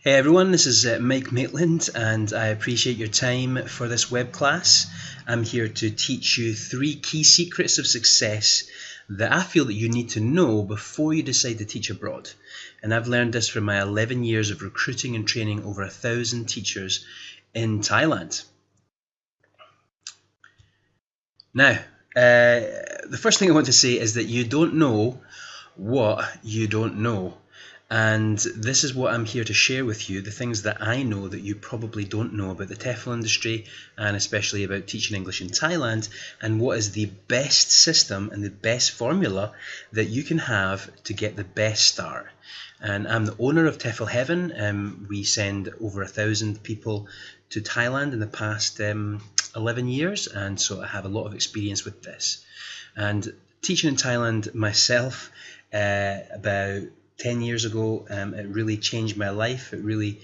Hey everyone, this is Mike Maitland, and I appreciate your time for this web class. I'm here to teach you 3 key secrets of success that I feel that you need to know before you decide to teach abroad. And I've learned this from my 11 years of recruiting and training over 1,000 teachers in Thailand. Now, the first thing I want to say is that you don't know what you don't know. And this is what I'm here to share with you, the things that I know that you probably don't know about the Tefl industry, and especially about teaching English in Thailand, and what is the best system and the best formula that you can have to get the best start. And I'm the owner of Tefl Heaven. We send over 1,000 people to Thailand in the past 11 years, and so I have a lot of experience with this. And teaching in Thailand myself about 10 years ago, it really changed my life. It really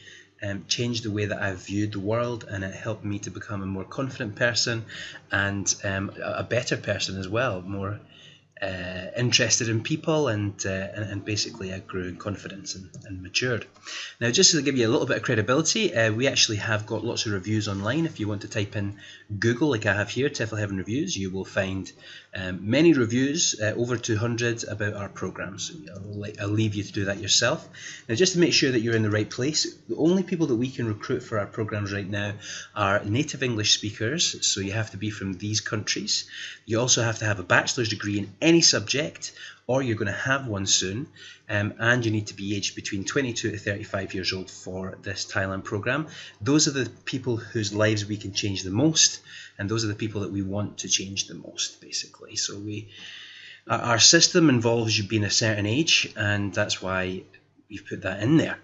changed the way that I viewed the world, and it helped me to become a more confident person and a better person as well, more interested in people, and basically I grew in confidence and matured. Now, just to give you a little bit of credibility, we actually have got lots of reviews online. If you want to type in Google, like I have here, Tefl Heaven Reviews, you will find many reviews, over 200, about our programs. I'll leave you to do that yourself. Now, just to make sure that you're in the right place, the only people that we can recruit for our programs right now are native English speakers, so you have to be from these countries. You also have to have a bachelor's degree in any subject, or you're going to have one soon, and you need to be aged between 22 to 35 years old for this Thailand program. Those are the people whose lives we can change the most, and those are the people that we want to change the most, basically. So our system involves you being a certain age, and that's why we've put that in there.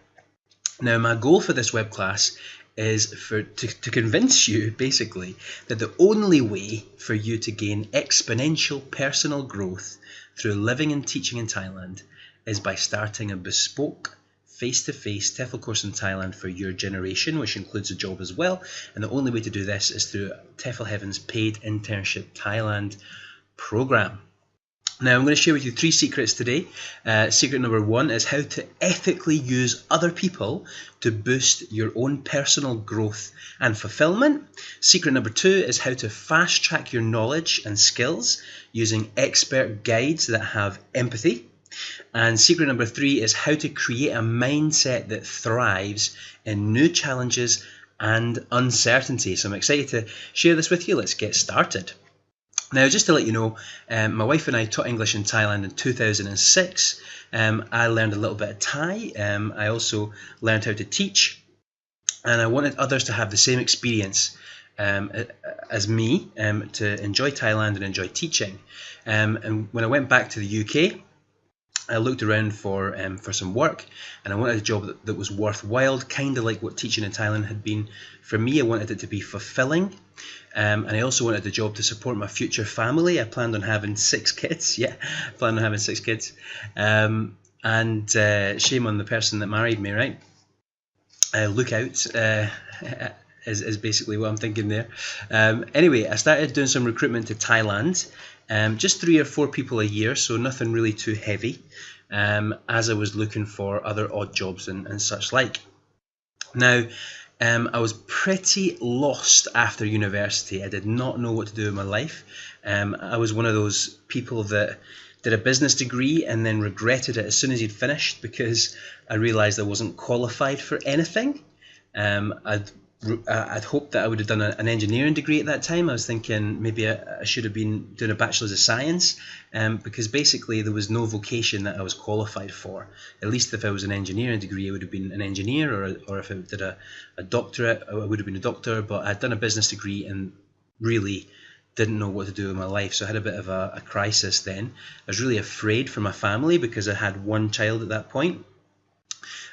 Now, my goal for this web class is to convince you, basically, that the only way for you to gain exponential personal growth through living and teaching in Thailand is by starting a bespoke face-to-face Tefl course in Thailand for your generation, which includes a job as well. And the only way to do this is through Tefl Heaven's paid internship Thailand program. Now, I'm going to share with you 3 secrets today. Secret number 1 is how to ethically use other people to boost your own personal growth and fulfillment. Secret number 2 is how to fast track your knowledge and skills using expert guides that have empathy. And secret number 3 is how to create a mindset that thrives in new challenges and uncertainty. So I'm excited to share this with you. Let's get started. Now, just to let you know, my wife and I taught English in Thailand in 2006. I learned a little bit of Thai. I also learned how to teach, and I wanted others to have the same experience as me, to enjoy Thailand and enjoy teaching. And when I went back to the UK, I looked around for some work, and I wanted a job that was worthwhile, kind of like what teaching in Thailand had been for me. I wanted it to be fulfilling, and I also wanted a job to support my future family. I planned on having 6 kids. Yeah, I planned on having 6 kids. And shame on the person that married me, right? Look out. Is basically what I'm thinking there. Anyway, I started doing some recruitment to Thailand. Just 3 or 4 people a year, so nothing really too heavy, as I was looking for other odd jobs and such like. Now, I was pretty lost after university. I did not know what to do with my life. I was one of those people that did a business degree and then regretted it as soon as he'd finished, because I realised I wasn't qualified for anything. I'd hoped that I would have done an engineering degree at that time. I was thinking maybe I should have been doing a Bachelor's of Science, because basically there was no vocation that I was qualified for. At least if I was an engineering degree, I would have been an engineer, or if I did a doctorate, I would have been a doctor. But I'd done a business degree and really didn't know what to do with my life, so I had a bit of a crisis then. I was really afraid for my family because I had 1 child at that point,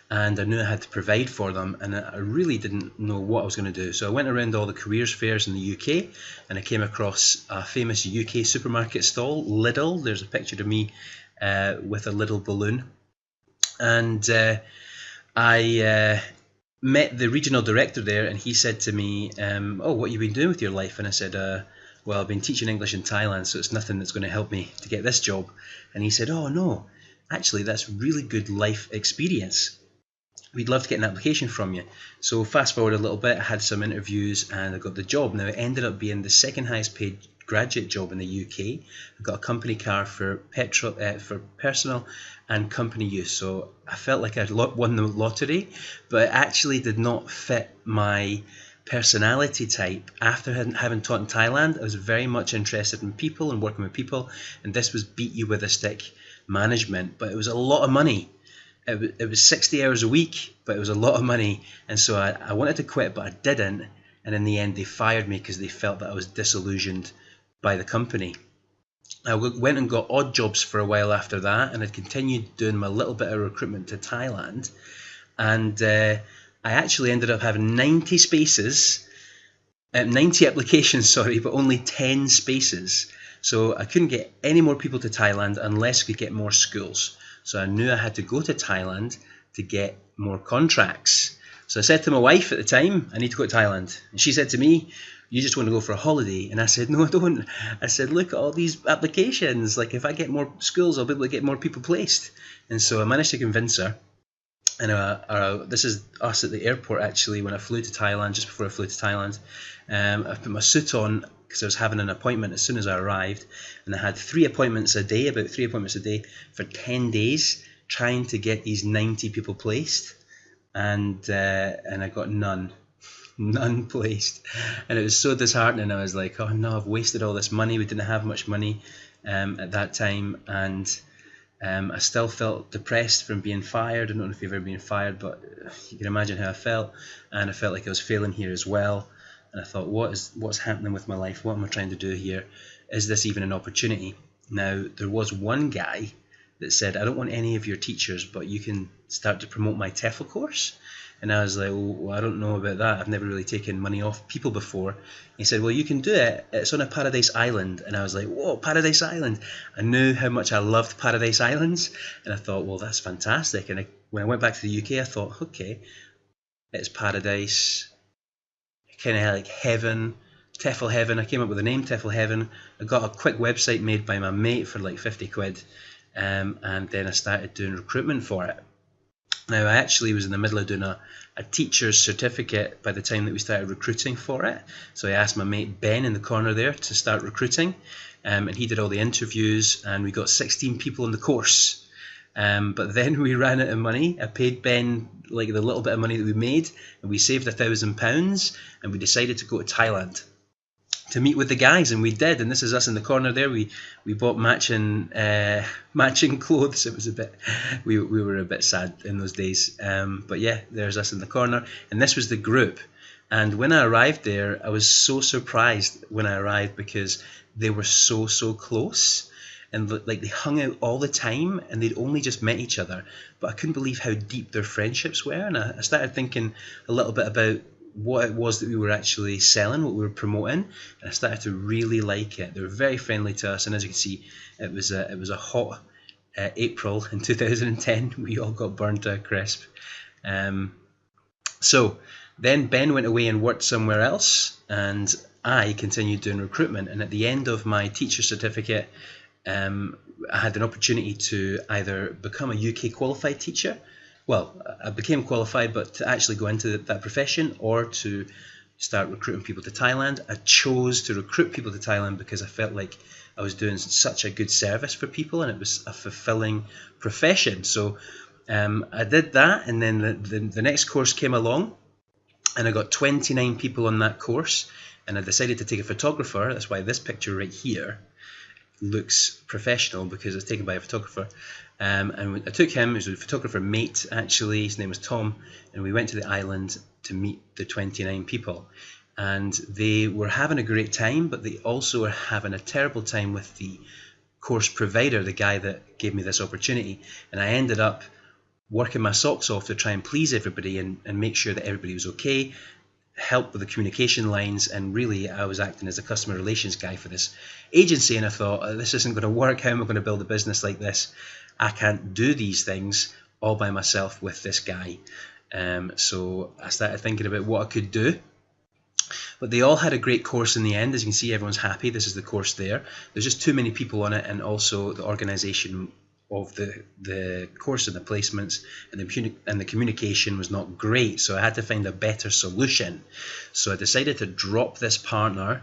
and I knew I had to provide for them, and I really didn't know what I was going to do. So I went around all the careers fairs in the UK, and I came across a famous UK supermarket stall, Lidl. There's a picture of me with a little balloon, and I met the regional director there, and he said to me, oh, what have you been doing with your life? And I said, well, I've been teaching English in Thailand, so it's nothing that's going to help me to get this job. And he said, oh no, actually that's really good life experience. we'd love to get an application from you. So fast forward a little bit, I had some interviews and I got the job. Now it ended up being the second highest paid graduate job in the UK. I got a company car for petrol, for personal and company use. So I felt like I'd won the lottery, but it actually did not fit my personality type. After having taught in Thailand, I was very much interested in people and working with people, and this was beat you with a stick management, but it was a lot of money. It was 60 hours a week, but it was a lot of money, and so I wanted to quit, but I didn't, and in the end they fired me because they felt that I was disillusioned by the company. I went and got odd jobs for a while after that, and I continued doing my little bit of recruitment to Thailand, and I actually ended up having 90 spaces, 90 applications, sorry, but only 10 spaces. So I couldn't get any more people to Thailand unless I could get more schools. So I knew I had to go to Thailand to get more contracts. So I said to my wife at the time, I need to go to Thailand. And she said to me, you just want to go for a holiday? And I said, no, I don't. I said, look at all these applications. Like, if I get more schools, I'll be able to get more people placed. And so I managed to convince her. And this is us at the airport, actually, when I flew to Thailand, just before I flew to Thailand. I put my suit on because I was having an appointment as soon as I arrived, and I had 3 appointments a day, about 3 appointments a day for 10 days, trying to get these 90 people placed, and I got none placed, and it was so disheartening. I was like, oh no, I've wasted all this money. We didn't have much money at that time, and I still felt depressed from being fired. I don't know if you've ever been fired, but you can imagine how I felt, and I felt like I was failing here as well. And I thought, what's happening with my life? What am I trying to do here? Is this even an opportunity? Now, there was one guy that said, I don't want any of your teachers, but you can start to promote my Tefl course. And I was like, well, I don't know about that. I've never really taken money off people before. He said, well, you can do it. It's on a paradise island. And I was like, whoa, paradise island. I knew how much I loved paradise islands. And I thought, well, that's fantastic. And when I went back to the UK, I thought, okay, it's paradise, kind of like heaven, Tefl heaven. I came up with the name Tefl heaven. I got a quick website made by my mate for like 50 quid. And then I started doing recruitment for it. Now, I actually was in the middle of doing a teacher's certificate by the time that we started recruiting for it. So I asked my mate Ben in the corner there to start recruiting, and he did all the interviews, and we got 16 people on the course. But then we ran out of money. I paid Ben like the little bit of money that we made, and we saved £1,000, and we decided to go to Thailand to meet with the guys, and we did. And this is us in the corner there. We bought matching clothes. It was a bit, we were a bit sad in those days, but yeah, there's us in the corner, and this was the group. And when I arrived there, I was so surprised when I arrived because they were so close, and like they hung out all the time, and they'd only just met each other, but I couldn't believe how deep their friendships were. And I started thinking a little bit about what it was that we were actually selling, what we were promoting, and I started to really like it. They were very friendly to us, and as you can see, it was a hot April in 2010. We all got burned to a crisp. So then Ben went away and worked somewhere else, and I continued doing recruitment. And at the end of my teacher certificate, I had an opportunity to either become a UK qualified teacher. Well, I became qualified, but to actually go into that profession, or to start recruiting people to Thailand. I chose to recruit people to Thailand because I felt like I was doing such a good service for people, and it was a fulfilling profession. So I did that, and then the next course came along, and I got 29 people on that course, and I decided to take a photographer. That's why this picture right here looks professional, because it's taken by a photographer. And I took him. He was a photographer mate, actually. His name was Tom, and we went to the island to meet the 29 people. And they were having a great time, but they also were having a terrible time with the course provider, the guy that gave me this opportunity. And I ended up working my socks off to try and please everybody and make sure that everybody was okay, help with the communication lines, and really I was acting as a customer relations guy for this agency. And I thought, oh, this isn't going to work. How am I going to build a business like this? I can't do these things all by myself with this guy. So I started thinking about what I could do. But they all had a great course in the end. As you can see, everyone's happy. This is the course there. There's just too many people on it, and also the organisation of the course and the placements, and the communication was not great. So I had to find a better solution. So I decided to drop this partner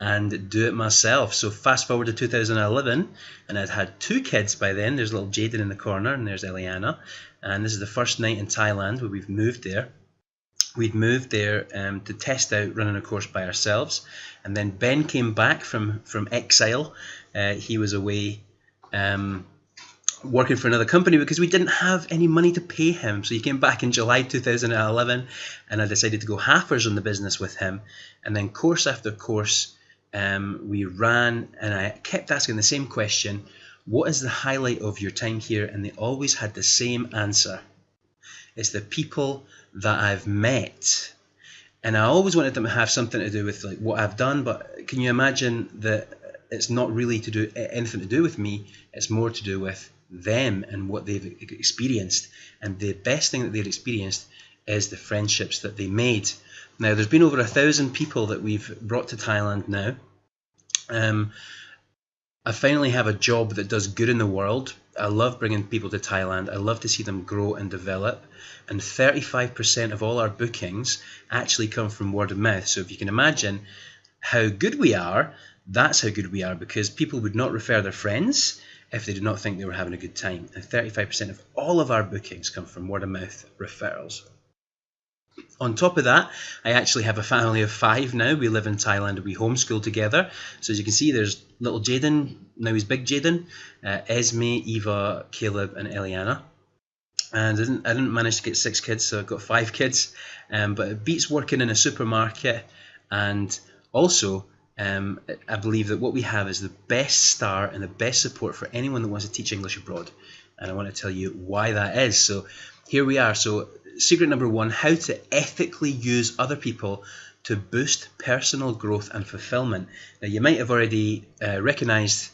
and do it myself. So fast forward to 2011, and I'd had 2 kids by then. There's little Jaden in the corner, and there's Eliana. And this is the first night in Thailand where we've moved there. We'd moved there to test out running a course by ourselves. And then Ben came back from exile. He was away working for another company because we didn't have any money to pay him. So he came back in July 2011, and I decided to go halfers on the business with him. And then course after course, we ran, and I kept asking the same question: what is the highlight of your time here? And they always had the same answer: it's the people that I've met. And I always wanted them to have something to do with like what I've done, but can you imagine that it's not really to do anything to do with me? It's more to do with them and what they've experienced. And the best thing that they've experienced is the friendships that they made. Now, there's been over 1,000 people that we've brought to Thailand now. I finally have a job that does good in the world. I love bringing people to Thailand. I love to see them grow and develop. And 35% of all our bookings actually come from word of mouth. So if you can imagine how good we are, that's how good we are, because people would not refer their friends if they did not think they were having a good time. And 35% of all of our bookings come from word of mouth referrals. On top of that, I actually have a family of 5 now. We live in Thailand and we homeschool together. So as you can see, there's little Jaden, now he's big Jaden, Esme, Eva, Caleb and Eliana. And I didn't manage to get 6 kids, so I've got 5 kids. But it beats working in a supermarket. And also, I believe that what we have is the best start and the best support for anyone that wants to teach English abroad. And I want to tell you why that is. So here we are. So secret number 1, how to ethically use other people to boost personal growth and fulfillment. Now, you might have already recognized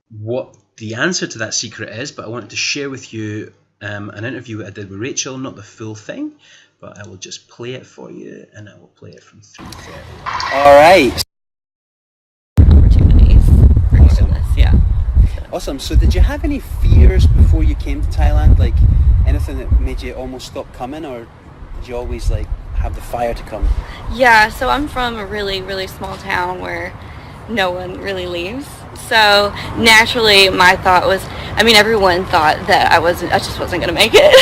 what the answer to that secret is, but I wanted to share with you an interview I did with Rachel, not the full thing, but I will just play it for you, and I will play it from 3:30. All right. Opportunities for this, yeah. Awesome. So did you have any fears before you came to Thailand? Like anything that made you almost stop coming, or did you always like have the fire to come? Yeah, so I'm from a really, really small town where no one really leaves. So naturally my thought was, I mean, everyone thought that I just wasn't going to make it.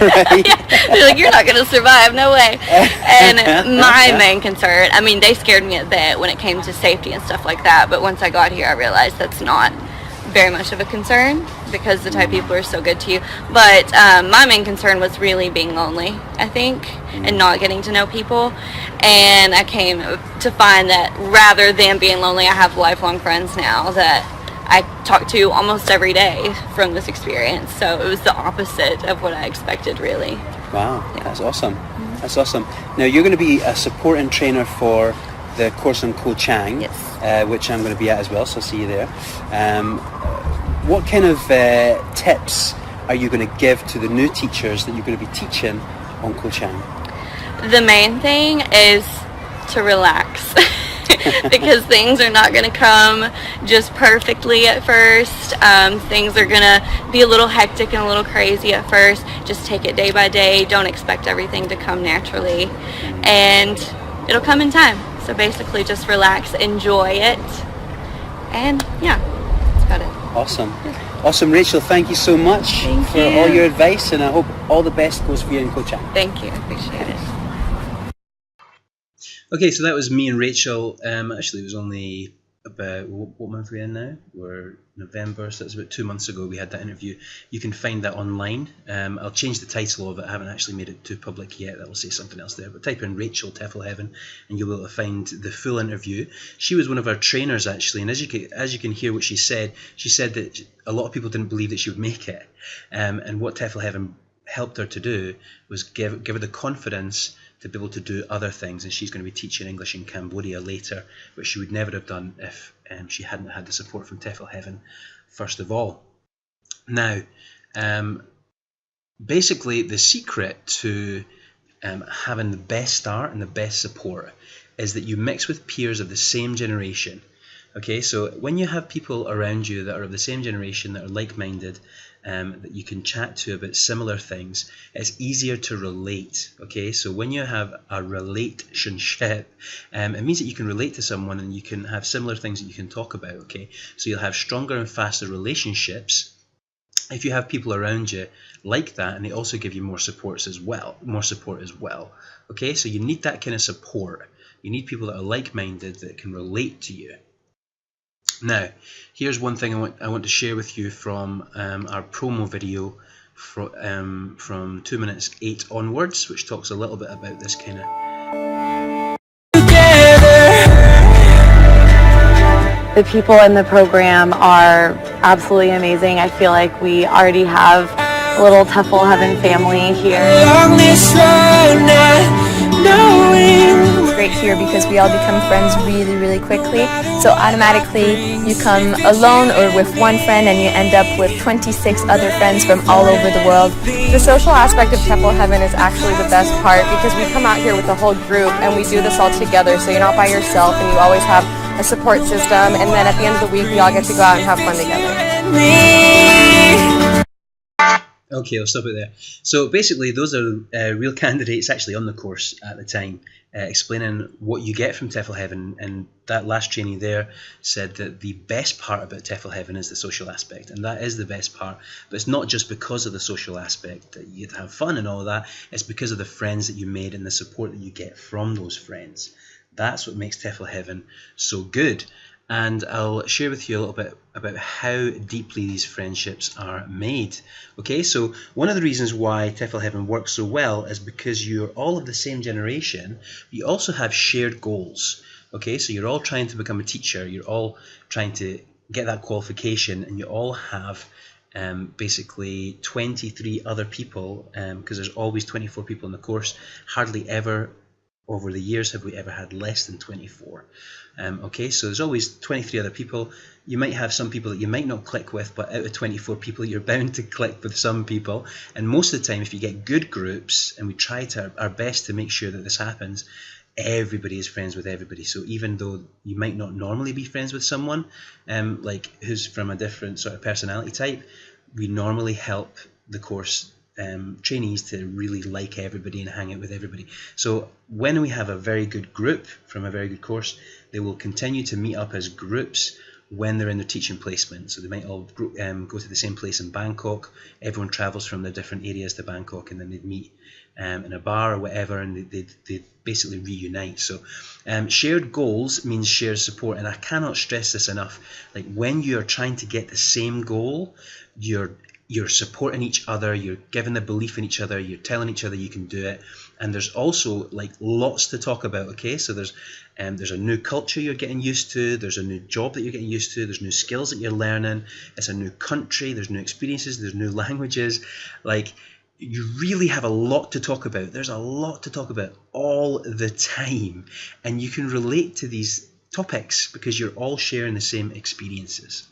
Right. Yeah. They're like, you're not going to survive, no way. And my main concern, I mean, they scared me a bit when it came to safety and stuff like that. But once I got here, I realized that's not very much of a concern because the Thai people are so good to you. But my main concern was really being lonely, I think, and not getting to know people. And I came to find that rather than being lonely, I have lifelong friends now that I talk to almost every day from this experience. So it was the opposite of what I expected, really. Wow, yeah. That's awesome. That's awesome. Now you're going to be a support and trainer for the course on Koh Chang, yes. Which I'm going to be at as well, so I'll see you there. What kind of tips are you going to give to the new teachers that you're going to be teaching on Koh Chang? The main thing is to relax because things are not going to come just perfectly at first. Things are going to be a little hectic and a little crazy at first. Just take it day by day. Don't expect everything to come naturally, and it'll come in time. So basically just relax, enjoy it, and yeah, that's about it. Awesome. Yeah. Awesome, Rachel, thank you so much for all your advice, and I hope all the best goes for you in Koh Chang. Thank you, I appreciate it. Okay, so that was me and Rachel. Actually, it was only about, what month are we in now? We're November, so that's about 2 months ago we had that interview. You can find that online. I'll change the title of it. I haven't actually made it too public yet. That will say something else there. But type in Rachel Tefl Heaven and you'll be able to find the full interview. She was one of our trainers actually, and as you can hear what she said that a lot of people didn't believe that she would make it. And what Tefl Heaven helped her to do was give her the confidence to be able to do other things, and she's going to be teaching English in Cambodia later, which she would never have done if she hadn't had the support from Tefl Heaven first of all. Now, basically the secret to having the best start and the best support is that you mix with peers of the same generation. Okay, so when you have people around you that are of the same generation, that are like-minded, that you can chat to about similar things, it's easier to relate. Okay, so when you have a relationship, it means that you can relate to someone and you can have similar things that you can talk about. Okay, so you'll have stronger and faster relationships if you have people around you like that, and they also give you more support as well. Okay, so you need that kind of support. You need people that are like-minded, that can relate to you. Now, here's one thing I want to share with you from our promo video from 2 minutes 8 onwards, which talks a little bit about this kind of. The people in the program are absolutely amazing. I feel like we already have a little Tefl Heaven family here. It's great here because we all become friends really, really quickly. So automatically you come alone or with one friend and you end up with 26 other friends from all over the world. The social aspect of Tefl Heaven is actually the best part because we come out here with a whole group and we do this all together. So you're not by yourself and you always have a support system, and then at the end of the week we all get to go out and have fun together. Okay, I'll stop it there. So basically those are real candidates actually on the course at the time, explaining what you get from Tefl Heaven, and that last trainee there said that the best part about Tefl Heaven is the social aspect, and that is the best part, but it's not just because of the social aspect that you get to have fun and all that, it's because of the friends that you made and the support that you get from those friends. That's what makes Tefl Heaven so good. And I'll share with you a little bit about how deeply these friendships are made. Okay, so one of the reasons why Tefl Heaven works so well is because you're all of the same generation, but you also have shared goals. Okay, so you're all trying to become a teacher, you're all trying to get that qualification, and you all have basically 23 other people, because there's always 24 people in the course. Hardly ever over the years have we ever had less than 24. Okay, so there's always 23 other people. You might have some people that you might not click with, but out of 24 people you're bound to click with some people, and most of the time if you get good groups, and we try to our best to make sure that this happens, everybody is friends with everybody. So even though you might not normally be friends with someone like who's from a different sort of personality type, we normally help the course trainees to really like everybody and hang out with everybody. So when we have a very good group from a very good course, they will continue to meet up as groups when they're in their teaching placement. So they might all go to the same place in Bangkok. Everyone travels from their different areas to Bangkok, and then they'd meet in a bar or whatever, and they basically reunite. So shared goals means shared support, and I cannot stress this enough. Like when you're trying to get the same goal, you're supporting each other, you're giving the belief in each other, you're telling each other you can do it, and there's also like lots to talk about. Okay, so there's a new culture you're getting used to, there's a new job that you're getting used to, there's new skills that you're learning, it's a new country, there's new experiences, there's new languages. Like you really have a lot to talk about. There's a lot to talk about all the time, and you can relate to these topics because you're all sharing the same experiences.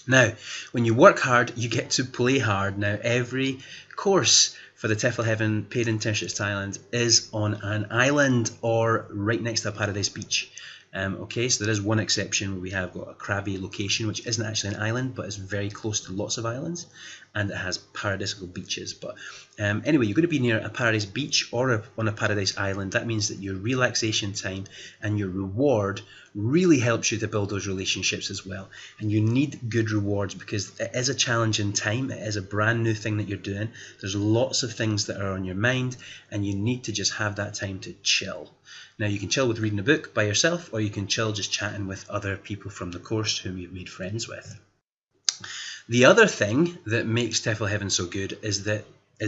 Now, when you work hard, you get to play hard. Now, every course for the Tefl Heaven Paid Internships Thailand is on an island or right next to a paradise beach. Okay, so there is one exception where we have got a Krabi location, which isn't actually an island, but is very close to lots of islands, and it has paradisical beaches. But anyway, you're going to be near a paradise beach or on a paradise island. That means that your relaxation time and your reward really helps you to build those relationships as well. And you need good rewards because it is a challenging time. It is a brand new thing that you're doing. There's lots of things that are on your mind, and you need to just have that time to chill. Now, you can chill with reading a book by yourself, or you can chill just chatting with other people from the course whom you've made friends with. The other thing that makes Tefl Heaven so good is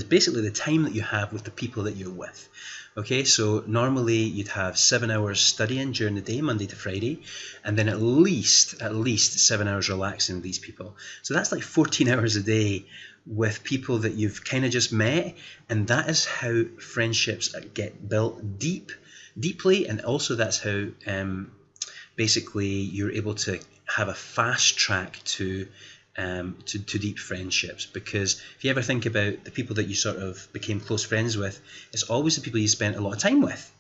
basically the time that you have with the people that you're with. Okay, so normally you'd have 7 hours studying during the day, Monday to Friday, and then at least 7 hours relaxing with these people. So that's like 14 hours a day with people that you've kind of just met, and that is how friendships get built deeply, and also that's how basically you're able to have a fast track to deep friendships. Because if you ever think about the people that you sort of became close friends with, it's always the people you spent a lot of time with.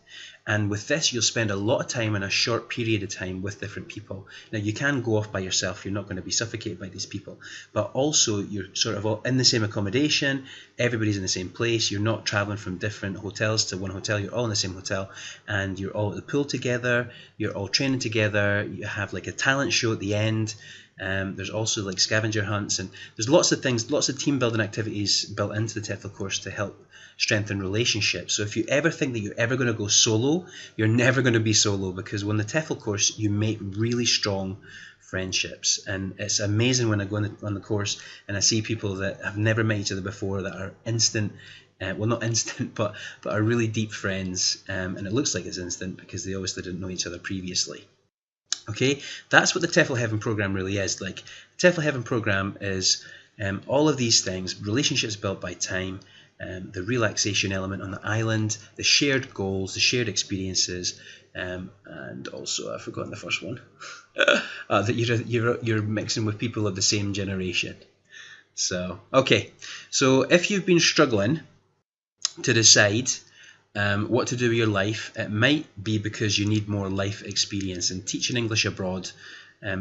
And with this, you'll spend a lot of time in a short period of time with different people. Now, you can go off by yourself. You're not going to be suffocated by these people. But also, you're sort of all in the same accommodation. Everybody's in the same place. You're not traveling from different hotels to one hotel. You're all in the same hotel. And you're all at the pool together. You're all training together. You have like a talent show at the end. There's also like scavenger hunts, and there's lots of things, lots of team building activities built into the Tefl course to help strengthen relationships. So if you ever think that you're ever going to go solo, you're never going to be solo, because when the Tefl course, you make really strong friendships. And it's amazing when I go on the course and I see people that have never met each other before that are instant, well, not instant, but are really deep friends. And it looks like it's instant because they obviously didn't know each other previously. Okay, that's what the Tefl Heaven program really is. Like, the Tefl Heaven program is all of these things: relationships built by time, the relaxation element on the island, the shared goals, the shared experiences, and also I've forgotten the first one. That you're mixing with people of the same generation. So okay, so if you've been struggling to decide what to do with your life, it might be because you need more life experience, and teaching English abroad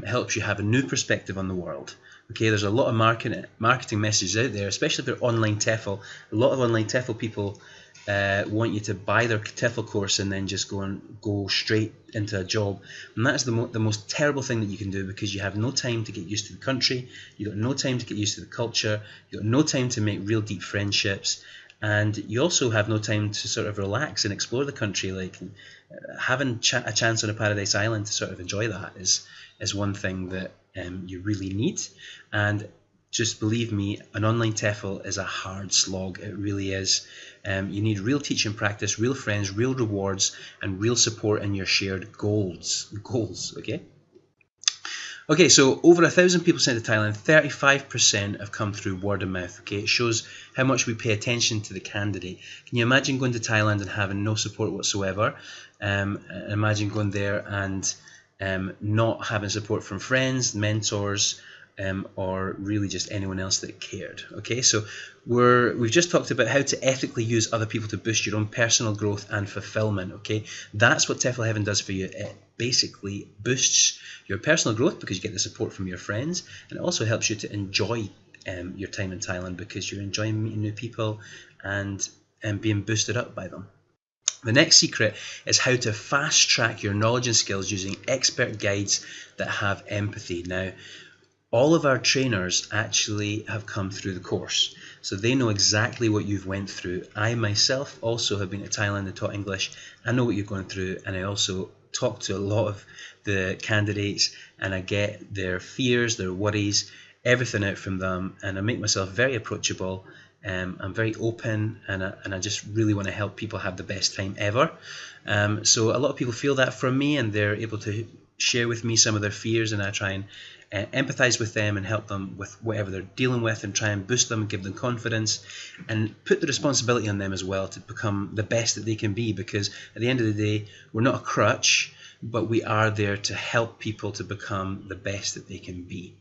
helps you have a new perspective on the world. Okay, there's a lot of marketing messages out there, especially if they're online Tefl. A lot of online Tefl people want you to buy their Tefl course and then just go straight into a job, and that's the most terrible thing that you can do, because you have no time to get used to the country, you've got no time to get used to the culture, you've got no time to make real deep friendships. And you also have no time to sort of relax and explore the country. Like, having a chance on a paradise island to sort of enjoy that is one thing that you really need. And just believe me, an online Tefl is a hard slog. It really is. You need real teaching practice, real friends, real rewards, and real support in your shared goals. Okay. Okay, so over 1,000 people sent to Thailand. 35% have come through word of mouth. Okay, it shows how much we pay attention to the candidate. Can you imagine going to Thailand and having no support whatsoever? Imagine going there and not having support from friends, mentors, or really just anyone else that cared. Okay, so we've just talked about how to ethically use other people to boost your own personal growth and fulfillment. Okay, that's what Tefl Heaven does for you. It basically boosts your personal growth because you get the support from your friends, and it also helps you to enjoy your time in Thailand because you're enjoying meeting new people and being boosted up by them. The next secret is how to fast track your knowledge and skills using expert guides that have empathy. Now, all of our trainers actually have come through the course, so they know exactly what you've went through. I myself also have been to Thailand and taught English. I know what you're going through, and I also talk to a lot of the candidates, and I get their fears, their worries, everything out from them, and I make myself very approachable. I'm very open, and I just really want to help people have the best time ever. So a lot of people feel that from me, and they're able to share with me some of their fears, and I try and empathize with them and help them with whatever they're dealing with, and try and boost them, give them confidence, and put the responsibility on them as well to become the best that they can be, because at the end of the day, we're not a crutch, but we are there to help people to become the best that they can be.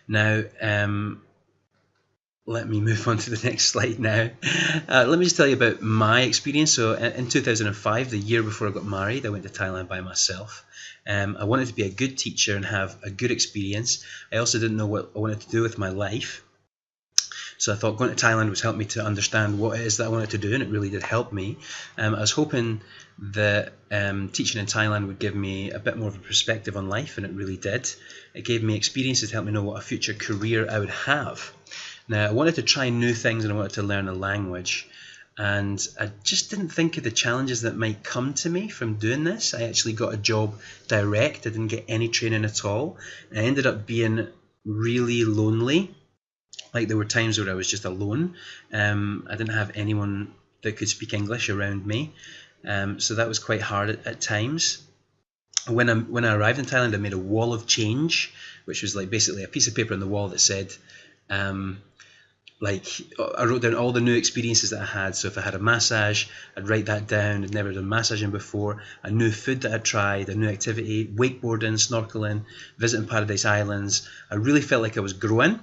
Now, let me move on to the next slide now. Let me just tell you about my experience. So in 2005, the year before I got married, I went to Thailand by myself. I wanted to be a good teacher and have a good experience. I also didn't know what I wanted to do with my life. So I thought going to Thailand would help me to understand what it is that I wanted to do, and it really did help me. I was hoping that teaching in Thailand would give me a bit more of a perspective on life, and it really did. It gave me experiences to help me know what a future career I would have. Now, I wanted to try new things, and I wanted to learn a language. And I just didn't think of the challenges that might come to me from doing this. I actually got a job direct. I didn't get any training at all. I ended up being really lonely. Like, there were times where I was just alone. I didn't have anyone that could speak English around me. So that was quite hard at times. When I arrived in Thailand, I made a wall of change, which was like basically a piece of paper on the wall that said, like, I wrote down all the new experiences that I had. So if I had a massage, I'd write that down. I'd never done massaging before. A new food that I'd tried, a new activity, wakeboarding, snorkeling, visiting Paradise Islands. I really felt like I was growing.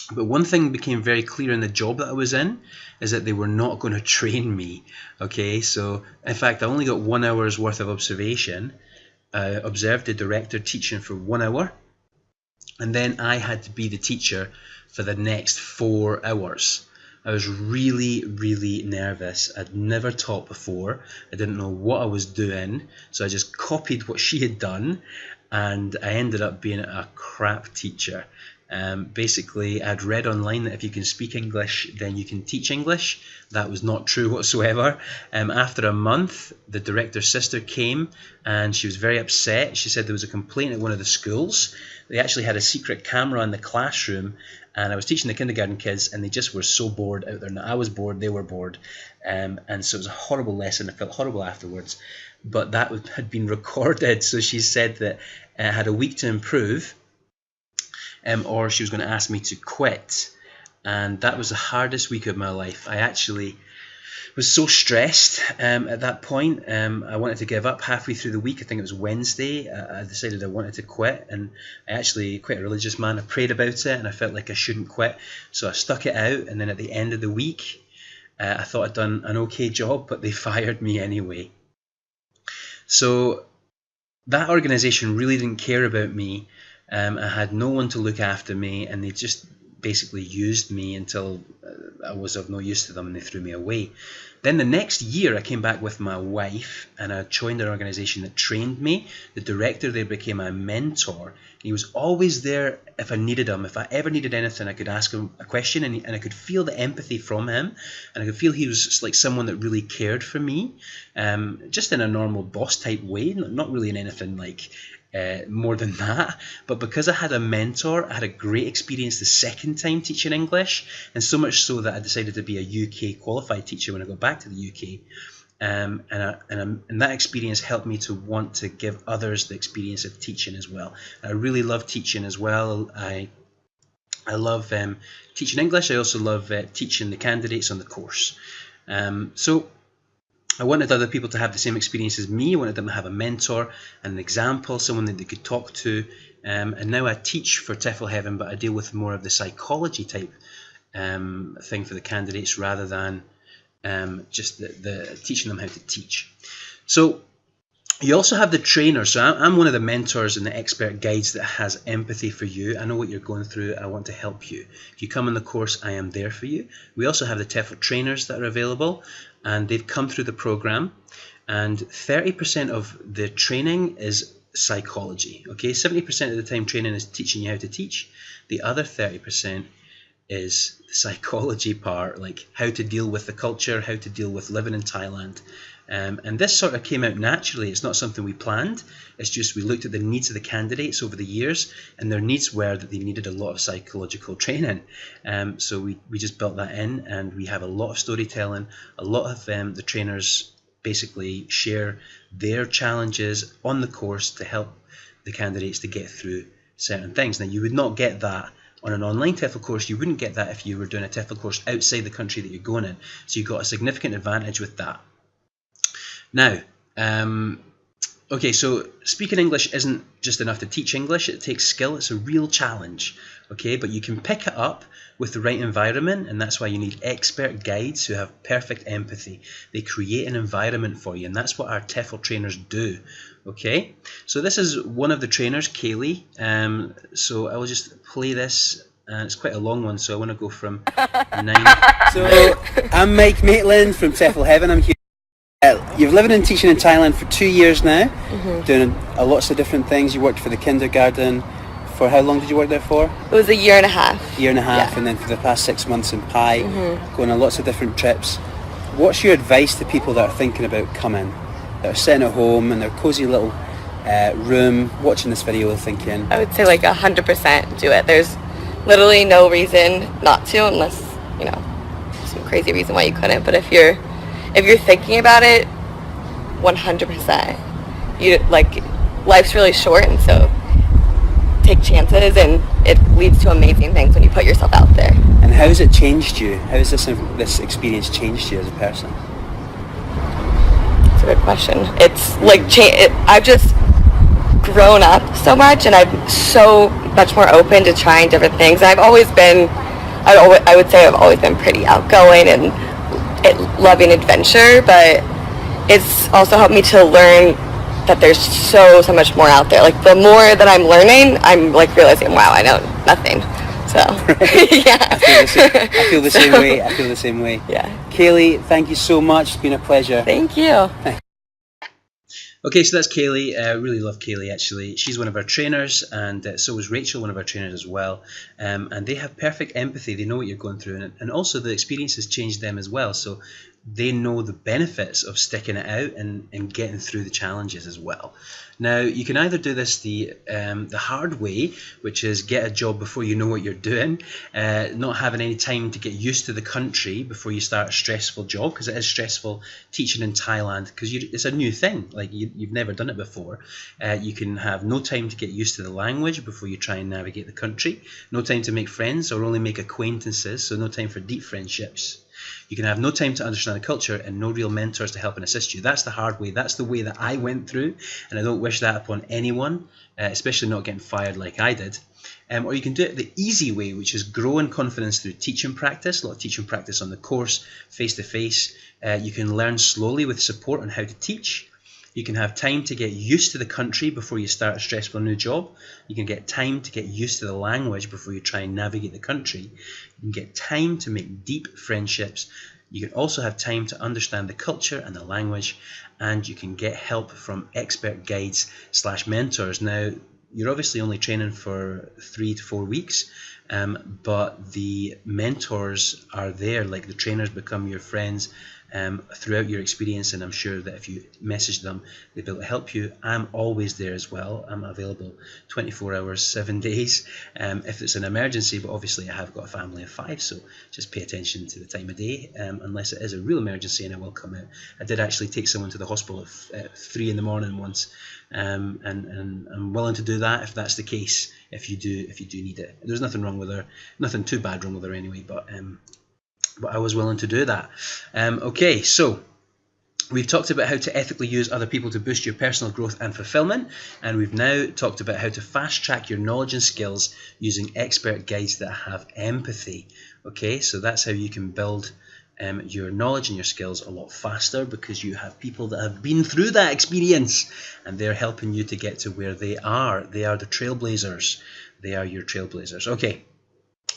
But one thing became very clear in the job that I was in is that they were not going to train me. Okay, so in fact, I only got 1 hour's worth of observation. I observed the director teaching for 1 hour, and then I had to be the teacher for the next 4 hours. I was really, really nervous. I'd never taught before. I didn't know what I was doing, so I just copied what she had done, and I ended up being a crap teacher. Basically, I'd read online that if you can speak English, then you can teach English. That was not true whatsoever. After a month, the director's sister came and she was very upset. She said there was a complaint at one of the schools. They actually had a secret camera in the classroom, and I was teaching the kindergarten kids, and they just were so bored out there. Now, I was bored, they were bored, and so it was a horrible lesson. I felt horrible afterwards, but that had been recorded, so she said that I had a week to improve, or she was going to ask me to quit. And that was the hardest week of my life. I actually was so stressed at that point. I wanted to give up halfway through the week. I think it was Wednesday. I decided I wanted to quit, and I actually, quite a religious man, I prayed about it, and I felt like I shouldn't quit. So I stuck it out, and then at the end of the week, I thought I'd done an okay job, but they fired me anyway. So that organisation really didn't care about me. I had no one to look after me, and they just basically used me until I was of no use to them, and they threw me away. Then the next year I came back with my wife, and I joined an organisation that trained me. The director there became my mentor. He was always there if I needed him. If I ever needed anything, I could ask him a question, and I could feel the empathy from him, and I could feel he was like someone that really cared for me, just in a normal boss type way, not really in anything like more than that. But because I had a mentor, I had a great experience the second time teaching English, and so much so that I decided to be a UK qualified teacher when I got back to the UK. And that experience helped me to want to give others the experience of teaching as well. I really love teaching as well. I love teaching English. I also love teaching the candidates on the course. So I wanted other people to have the same experience as me. I wanted them to have a mentor, an example, someone that they could talk to. And now I teach for Tefl Heaven, but I deal with more of the psychology type thing for the candidates rather than just the teaching them how to teach. So you also have the trainer. So I'm one of the mentors and the expert guides that has empathy for you. I know what you're going through. I want to help you. If you come on the course, I am there for you. We also have the Tefl trainers that are available, and they've come through the program. And 30% of the training is psychology. Okay, 70% of the time training is teaching you how to teach. The other 30% is the psychology part, like how to deal with the culture, how to deal with living in Thailand. And this sort of came out naturally. It's not something we planned. It's just we looked at the needs of the candidates over the years, and their needs were that they needed a lot of psychological training. So we just built that in, and we have a lot of storytelling. A lot of the trainers basically share their challenges on the course to help the candidates to get through certain things. Now, you would not get that on an online Tefl course. You wouldn't get that if you were doing a Tefl course outside the country that you're going in. So you've got a significant advantage with that. Now, okay, so speaking English isn't just enough to teach English. It takes skill. It's a real challenge, okay? But you can pick it up with the right environment, and that's why you need expert guides who have perfect empathy. They create an environment for you, and that's what our Tefl trainers do, okay? So this is one of the trainers, Kaylee. So I will just play this, and it's quite a long one, so I want to go from 9. So I'm Mike Maitland from Tefl Heaven. I'm here. You've lived and teaching in Thailand for 2 years now, doing lots of different things. You worked for the kindergarten. For how long did you work there for? It was a year and a half. Year and a half, yeah. And then for the past 6 months in Pai, going on lots of different trips. What's your advice to people that are thinking about coming, that are sitting at home in their cosy little room, watching this video and thinking? I would say like 100% do it. There's literally no reason not to, unless, you know, some crazy reason why you couldn't. But if you're thinking about it, 100%. You like, life's really short, and so take chances, and it leads to amazing things when you put yourself out there. And how has it changed you? How has this experience changed you as a person? It's a good question. It's like I've just grown up so much, and I'm so much more open to trying different things. I've always been I would say I've always been pretty outgoing and loving adventure, but it's also helped me to learn that there's so much more out there. Like the more that I'm learning, I'm like realizing, wow, I know nothing. So yeah, I feel the same way. I feel the same way. Yeah. Kaylee, thank you so much. It's been a pleasure. Thank you. Okay, so that's Kaylee. Really love Kaylee, actually. She's one of our trainers, and so is Rachel, one of our trainers as well. And they have perfect empathy. They know what you're going through, and also the experience has changed them as well. So they know the benefits of sticking it out and getting through the challenges as well. Now, you can either do this the hard way, which is get a job before you know what you're doing, not having any time to get used to the country before you start a stressful job, because it is stressful teaching in Thailand, because it's a new thing, like you've never done it before. You can have no time to get used to the language before you try and navigate the country, no time to make friends or only make acquaintances, so no time for deep friendships. You can have no time to understand the culture and no real mentors to help and assist you. That's the hard way. That's the way that I went through, and I don't wish that upon anyone, especially not getting fired like I did. Or you can do it the easy way, which is grow in confidence through teaching practice, a lot of teaching practice on the course, face-to-face. You can learn slowly with support on how to teach. You can have time to get used to the country before you start a stressful new job. You can get time to get used to the language before you try and navigate the country. You can get time to make deep friendships. You can also have time to understand the culture and the language, and you can get help from expert guides / mentors. Now, you're obviously only training for 3 to 4 weeks, but the mentors are there, like the trainers become your friends throughout your experience, and I'm sure that if you message them, they'll be able to help you. I'm always there as well. I'm available 24 hours, 7 days if it's an emergency, but obviously I have got a family of 5, so just pay attention to the time of day, unless it is a real emergency, and I will come out. I did actually take someone to the hospital at 3 in the morning once, and I'm willing to do that if that's the case, if you do need it. There's nothing wrong with her, nothing too bad wrong with her anyway, but I was willing to do that. Okay, so we've talked about how to ethically use other people to boost your personal growth and fulfillment, and we've now talked about how to fast track your knowledge and skills using expert guides that have empathy. Okay, so that's how you can build your knowledge and your skills a lot faster, because you have people that have been through that experience and they're helping you to get to where they are. They are the trailblazers. They are your trailblazers. Okay.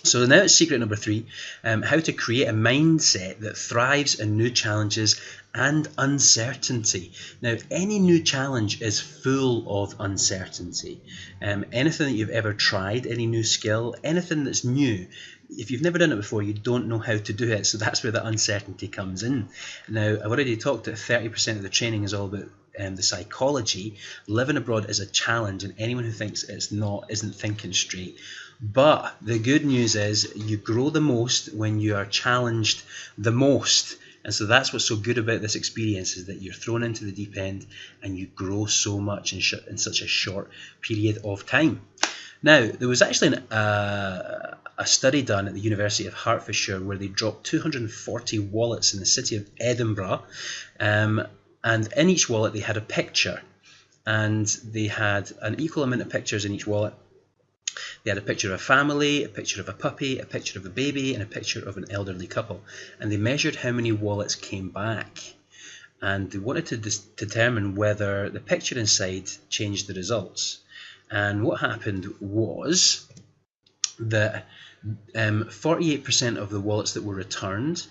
So now it's secret number 3, how to create a mindset that thrives in new challenges and uncertainty. Now, any new challenge is full of uncertainty. Anything that you've ever tried, any new skill, anything that's new, if you've never done it before, you don't know how to do it, so that's where the uncertainty comes in. Now, I've already talked that 30% of the training is all about the psychology. Living abroad is a challenge, and anyone who thinks it's not isn't thinking straight. But the good news is you grow the most when you are challenged the most. And so that's what's so good about this experience, is that you're thrown into the deep end and you grow so much in such a short period of time. Now, there was actually a study done at the University of Hertfordshire where they dropped 240 wallets in the city of Edinburgh, and in each wallet they had a picture, and they had an equal amount of pictures in each wallet. They had a picture of a family, a picture of a puppy, a picture of a baby, and a picture of an elderly couple. And they measured how many wallets came back. And they wanted to determine whether the picture inside changed the results. And what happened was that 48% of the wallets that were returned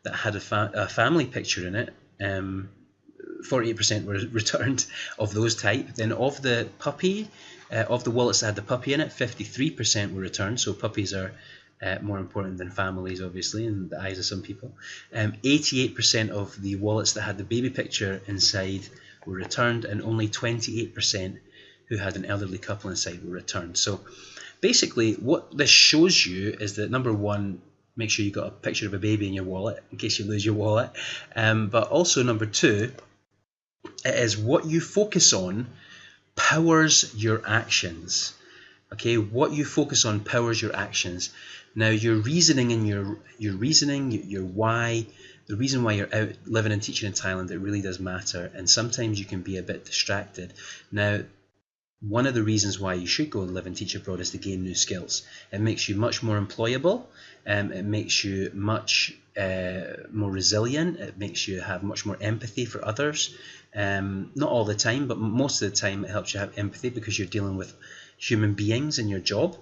that had a family picture in it, 48% were returned of those type. Then of the puppy, of the wallets that had the puppy in it, 53% were returned. So puppies are more important than families, obviously, in the eyes of some people. 88% of the wallets that had the baby picture inside were returned, and only 28% who had an elderly couple inside were returned. So basically what this shows you is that, number one, make sure you've got a picture of a baby in your wallet in case you lose your wallet. But also, number two, it is what you focus on powers your actions. Okay, what you focus on powers your actions. Now, your reasoning and your why, the reason why you're out living and teaching in Thailand, it really does matter. And sometimes you can be a bit distracted. Now, One of the reasons why you should go and live and teach abroad is to gain new skills. It makes you much more employable, it makes you much more resilient, it makes you have much more empathy for others. Not all the time, but most of the time it helps you have empathy because you're dealing with human beings in your job.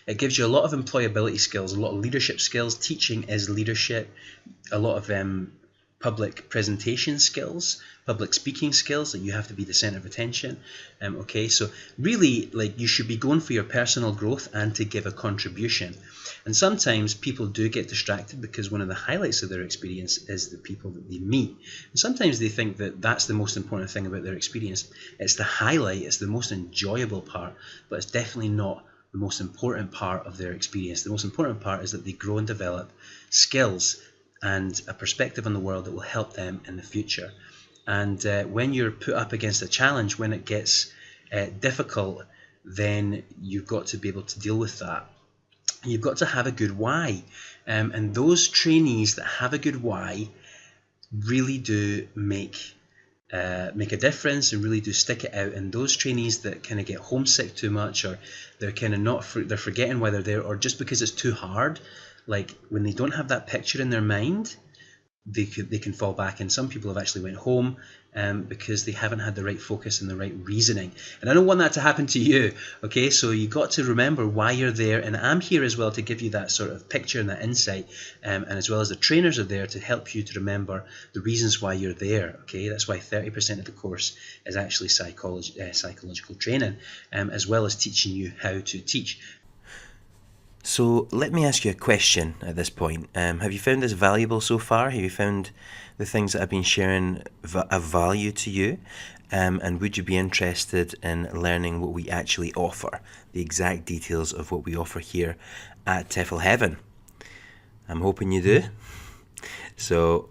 It gives you a lot of employability skills, a lot of leadership skills. Teaching is leadership. A lot of public presentation skills, public speaking skills, that you have to be the center of attention. Okay, so really, like, you should be going for your personal growth and to give a contribution. And sometimes people do get distracted because one of the highlights of their experience is the people that they meet. And sometimes they think that that's the most important thing about their experience. It's the highlight, it's the most enjoyable part, but it's definitely not the most important part of their experience. The most important part is that they grow and develop skills and a perspective on the world that will help them in the future. And when you're put up against a challenge, when it gets difficult, then you've got to be able to deal with that. You've got to have a good why. And those trainees that have a good why really do make a difference and really do stick it out. And those trainees that kind of get homesick too much, or they're kind of they're forgetting why they're there, or just because it's too hard, like when they don't have that picture in their mind, they can fall back. And some people have actually went home because they haven't had the right focus and the right reasoning. And I don't want that to happen to you. Okay, so you got to remember why you're there, and I'm here as well to give you that sort of picture and that insight, and as well as the trainers are there to help you to remember the reasons why you're there. Okay, that's why 30% of the course is actually psychological training, as well as teaching you how to teach. So let me ask you a question at this point. Have you found this valuable so far? Have you found the things that I've been sharing of value to you? And would you be interested in learning what we actually offer, the exact details of what we offer here at Tefl Heaven? I'm hoping you do. So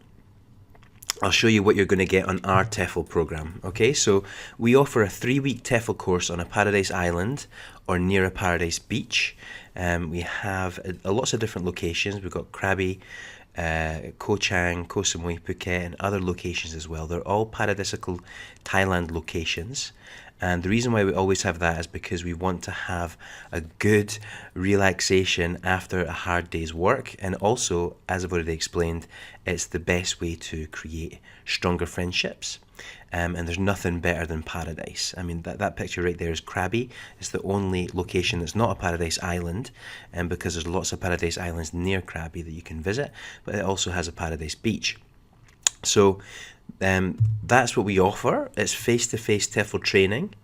I'll show you what you're going to get on our Tefl program. Okay, so we offer a 3-week Tefl course on a paradise island or near a paradise beach. We have lots of different locations. We've got Krabi, Koh Chang, Koh Samui, Phuket, and other locations as well. They're all paradisical Thailand locations. And the reason why we always have that is because we want to have a good relaxation after a hard day's work. And also, as I've already explained, it's the best way to create stronger friendships. And there's nothing better than paradise. I mean, that picture right there is Krabi. It's the only location that's not a paradise island, and because there's lots of paradise islands near Krabi that you can visit, but it also has a paradise beach. So that's what we offer. It's face-to-face Tefl training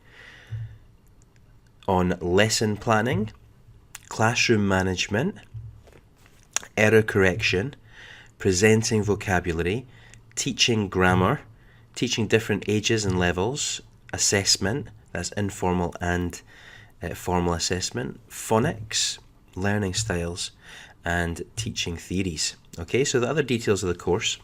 on lesson planning, classroom management, error correction, presenting vocabulary, teaching grammar, teaching different ages and levels, assessment, that's informal and formal assessment, phonics, learning styles, and teaching theories. Okay, so the other details of the course.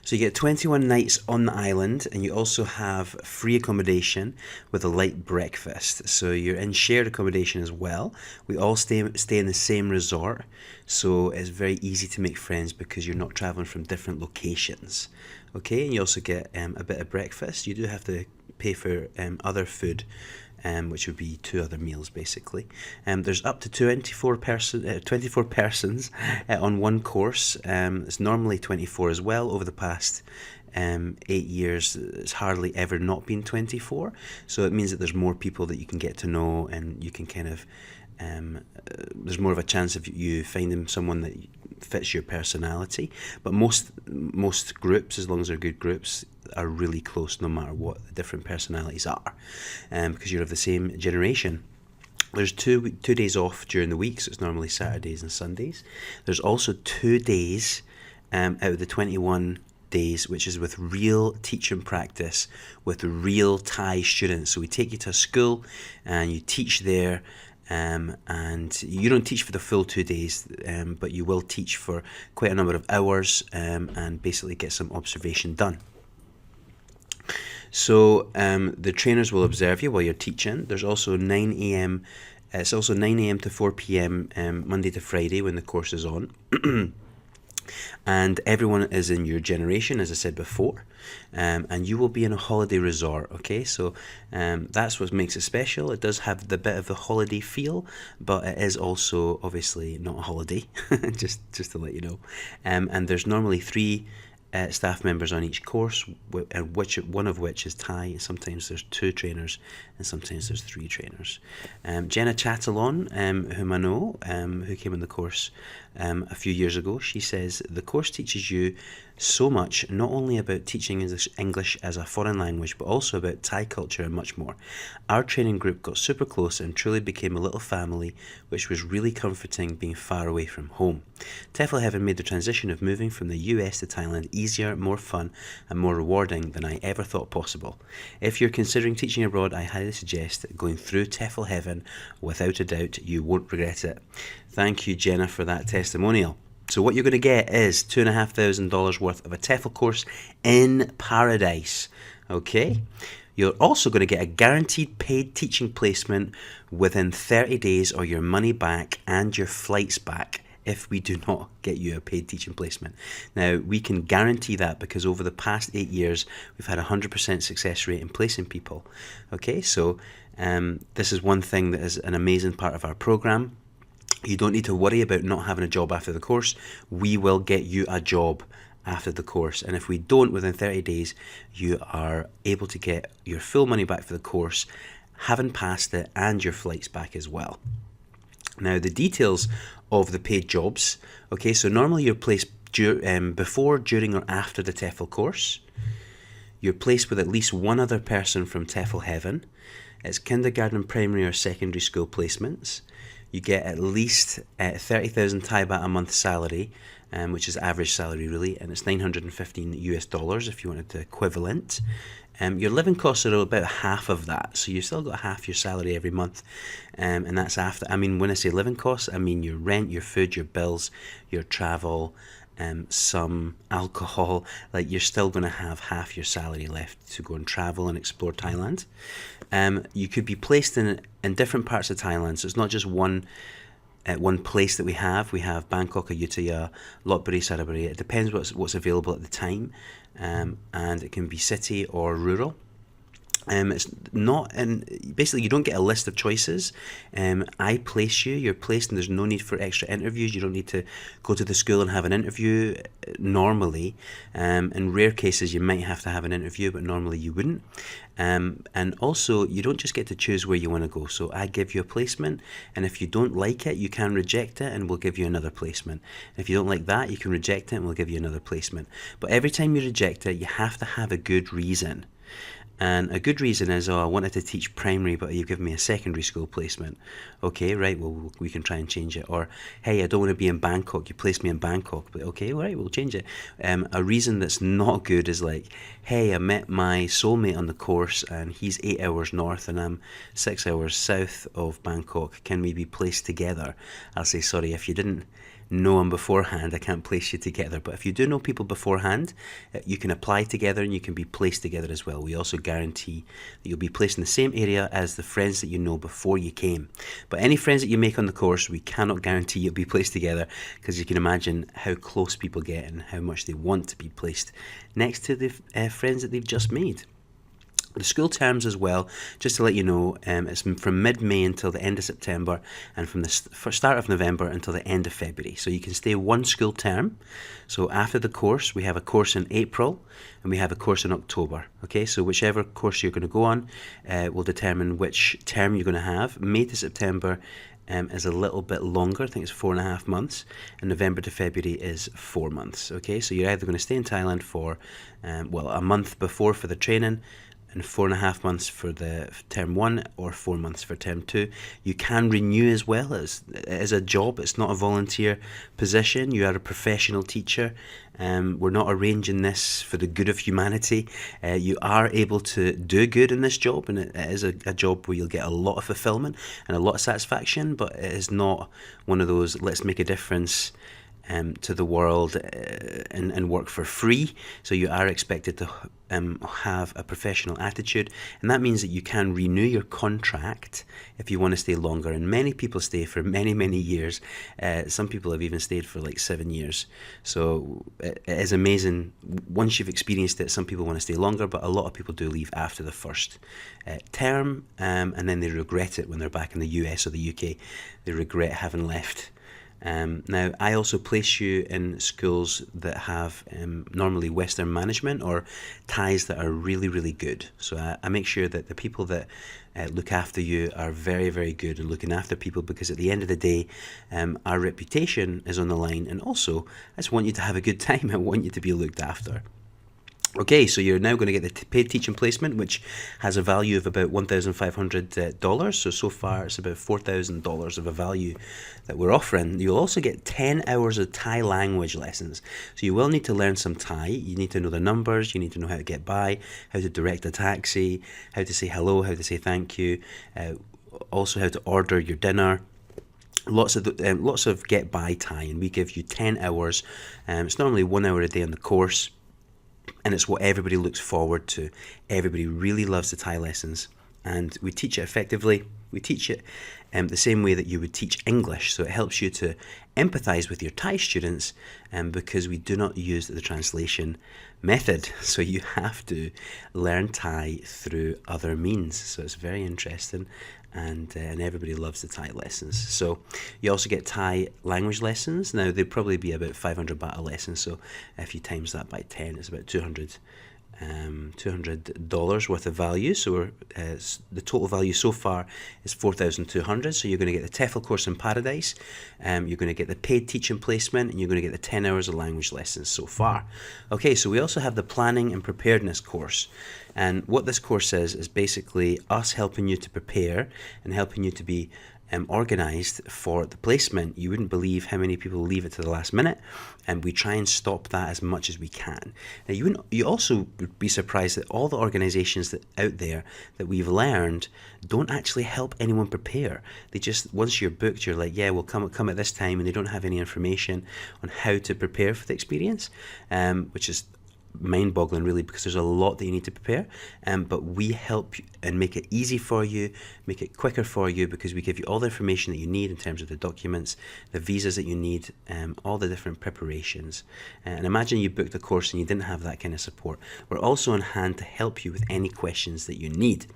So you get 21 nights on the island, and you also have free accommodation with a light breakfast. So you're in shared accommodation as well. We all stay in the same resort, so it's very easy to make friends because you're not traveling from different locations. Okay, and you also get a bit of breakfast. You do have to pay for other food, which would be 2 other meals basically. There's up to 24 persons on one course. It's normally 24 as well. Over the past 8 years, it's hardly ever not been 24. So it means that there's more people that you can get to know, and you can kind of there's more of a chance of you finding someone that fits your personality. But most groups, as long as they're good groups, are really close no matter what the different personalities are, because you're of the same generation. There's 2 days off during the week, so it's normally Saturdays and Sundays. There's also 2 days out of the 21 days, which is with real teach and practice with real Thai students. So we take you to a school and you teach there. And you don't teach for the full 2 days, but you will teach for quite a number of hours, and basically get some observation done. So the trainers will observe you while you're teaching. There's also 9 a.m. It's also 9 a.m. to 4 p.m. Monday to Friday when the course is on. and everyone is in your generation, as I said before, and you will be in a holiday resort. Okay, so that's what makes it special. It does have the bit of a holiday feel, but it is also obviously not a holiday. just to let you know. And there's normally 3 staff members on each course, and one of which is Thai. Sometimes there's 2 trainers, and sometimes there's 3 trainers. Jenna Chatillon, whom I know, who came on the course a few years ago, she says the course teaches you so much, not only about teaching English as a foreign language, but also about Thai culture and much more. Our training group got super close and truly became a little family, which was really comforting being far away from home. Tefl Heaven made the transition of moving from the US to Thailand easier, more fun, and more rewarding than I ever thought possible. If you're considering teaching abroad, I highly suggest going through Tefl Heaven. Without a doubt, you won't regret it. Thank you, Jenna, for that testimonial. So what you're going to get is $2,500 worth of a Tefl course in paradise. Okay? You're also going to get a guaranteed paid teaching placement within 30 days, or your money back and your flights back if we do not get you a paid teaching placement. Now, we can guarantee that because over the past 8 years, we've had a 100% success rate in placing people. Okay, so this is one thing that is an amazing part of our program. You don't need to worry about not having a job after the course. We will get you a job after the course, and if we don't within 30 days, you are able to get your full money back for the course, having passed it, and your flights back as well. Now, the details of the paid jobs. Okay, so normally you're placed before, during, or after the Tefl course. You're placed with at least one other person from Tefl Heaven. It's kindergarten, primary, or secondary school placements. You get at least 30,000 Thai baht a month salary, which is average salary really, and it's $915 if you wanted the equivalent. Your living costs are about half of that, so you've still got half your salary every month, and that's after. I mean, when I say living costs, I mean your rent, your food, your bills, your travel, some alcohol. Like, you're still going to have half your salary left to go and travel and explore Thailand. You could be placed in different parts of Thailand, so it's not just one place that we have. We have Bangkok, Ayutthaya, Lopburi, Saraburi. It depends what's available at the time, and it can be city or rural. It's not, and basically you don't get a list of choices. I place you, you're placed, and there's no need for extra interviews. You don't need to go to the school and have an interview normally. In rare cases you might have to have an interview, but normally you wouldn't. And also, you don't just get to choose where you want to go. So I give you a placement, and if you don't like it, you can reject it and we'll give you another placement. If you don't like that, you can reject it and we'll give you another placement. But every time you reject it, you have to have a good reason. And a good reason is, I wanted to teach primary, but you've given me a secondary school placement. Okay, right, well, we can try and change it. Or, hey, I don't want to be in Bangkok, you placed me in Bangkok. But okay, all right, we'll change it. A reason that's not good is like, hey, I met my soulmate on the course and he's 8 hours north and I'm 6 hours south of Bangkok. Can we be placed together? I'll say, sorry, if you didn't know them beforehand, I can't place you together. But if you do know people beforehand, you can apply together and you can be placed together as well. We also guarantee that you'll be placed in the same area as the friends that you know before you came. But any friends that you make on the course, we cannot guarantee you'll be placed together, because you can imagine how close people get and how much they want to be placed next to the friends that they've just made. The school terms as well, just to let you know, it's from mid-May until the end of September, and from the start of November until the end of February. So you can stay one school term. So after the course, we have a course in April and we have a course in October. Okay, so whichever course you're going to go on will determine which term you're going to have. May to September is a little bit longer. I think it's 4.5 months, and November to February is 4 months. Okay, so you're either going to stay in Thailand for a month before for the training, and 4.5 months for the term 1, or 4 months for term 2. You can renew as well. As a job, it's not a volunteer position. You are a professional teacher. We're not arranging this for the good of humanity. You are able to do good in this job, and it is a job where you'll get a lot of fulfillment and a lot of satisfaction, but it is not one of those let's make a difference to the world and work for free. So you are expected to have a professional attitude, and that means that you can renew your contract if you want to stay longer. And many people stay for many, many years. Some people have even stayed for like 7 years. So it is amazing. Once you've experienced it, some people want to stay longer, but a lot of people do leave after the first term, and then they regret it when they're back in the US or the UK. They regret having left. Now, I also place you in schools that have normally Western management or ties that are really, really good. So I make sure that the people that look after you are very, very good at looking after people, because at the end of the day, our reputation is on the line. And also, I just want you to have a good time. I want you to be looked after. Okay, so you're now going to get the paid teaching placement, which has a value of about $1,500. So far it's about $4,000 of a value that we're offering. You'll also get 10 hours of Thai language lessons. So you will need to learn some Thai. You need to know the numbers. You need to know how to get by, how to direct a taxi, how to say hello, how to say thank you, also how to order your dinner. Lots of get by Thai, and we give you 10 hours. It's normally 1 hour a day on the course. And it's what everybody looks forward to. Everybody really loves the Thai lessons, and we teach it effectively. We teach it the same way that you would teach English, so it helps you to empathise with your Thai students, because we do not use the translation method. So you have to learn Thai through other means. So it's very interesting, and everybody loves the Thai lessons. So you also get Thai language lessons. Now they'd probably be about 500 baht a lesson, so if you times that by 10, it's about $200 worth of value. So the total value so far is $4,200. So you're going to get the Tefl course in Paradise, you're going to get the paid teaching placement, and you're going to get the 10 hours of language lessons so far. Okay, so we also have the planning and preparedness course. And what this course is basically us helping you to prepare and helping you to be organised for the placement. You wouldn't believe how many people leave it to the last minute, and we try and stop that as much as we can. Now, you also would be surprised that all the organisations that out there that we've learned don't actually help anyone prepare. They just, once you're booked, you're like, yeah, we'll come at this time, and they don't have any information on how to prepare for the experience, which is mind-boggling really, because there's a lot that you need to prepare, but we help and make it easy for you, make it quicker for you, because we give you all the information that you need in terms of the documents, the visas that you need, all the different preparations. And imagine you booked a course and you didn't have that kind of support. We're also on hand to help you with any questions that you need.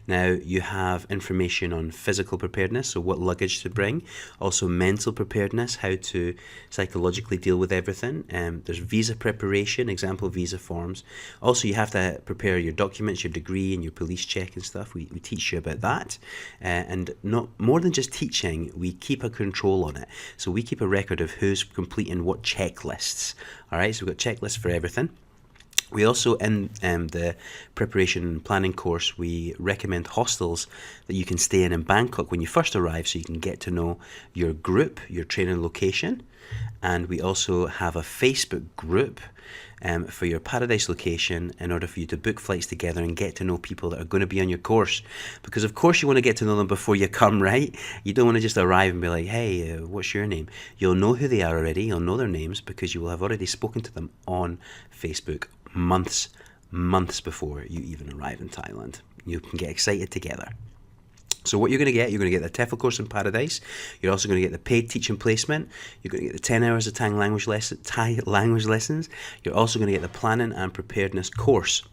Now, you have information on physical preparedness, so what luggage to bring, also mental preparedness, how to psychologically deal with everything. There's visa preparation, example visa forms. Also, you have to prepare your documents, your degree and your police check and stuff. We teach you about that, and not more than just teaching, we keep a control on it. So we keep a record of who's completing what checklists. All right, so we've got checklists for everything. We also, in the preparation and planning course, we recommend hostels that you can stay in Bangkok when you first arrive, so you can get to know your group, your training location. And we also have a Facebook group for your Paradise location, in order for you to book flights together and get to know people that are going to be on your course. Because of course you want to get to know them before you come, right? You don't want to just arrive and be like, hey, what's your name? You'll know who they are already, you'll know their names, because you will have already spoken to them on Facebook months before you even arrive in Thailand. You can get excited together. So what you're going to get the Tefl course in Paradise. You're also going to get the paid teaching placement. You're going to get the 10 hours of Thai language lessons. You're also going to get the planning and preparedness course.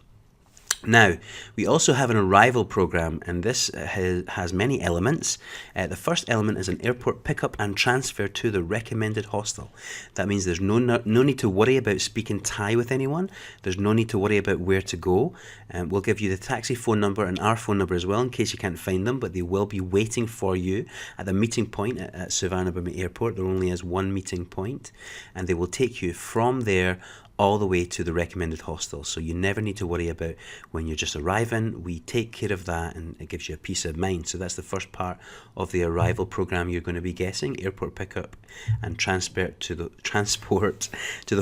Now, we also have an arrival program, and this has many elements. The first element is an airport pickup and transfer to the recommended hostel. That means there's no need to worry about speaking Thai with anyone. There's no need to worry about where to go. We'll give you the taxi phone number and our phone number as well, in case you can't find them, but they will be waiting for you at the meeting point at Suvarnabhumi Airport. There only is one meeting point, and they will take you from there all the way to the recommended hostel. So you never need to worry about when you're just arriving. We take care of that, and it gives you a peace of mind. So that's the first part of the arrival program you're going to be getting: airport pickup and transport to the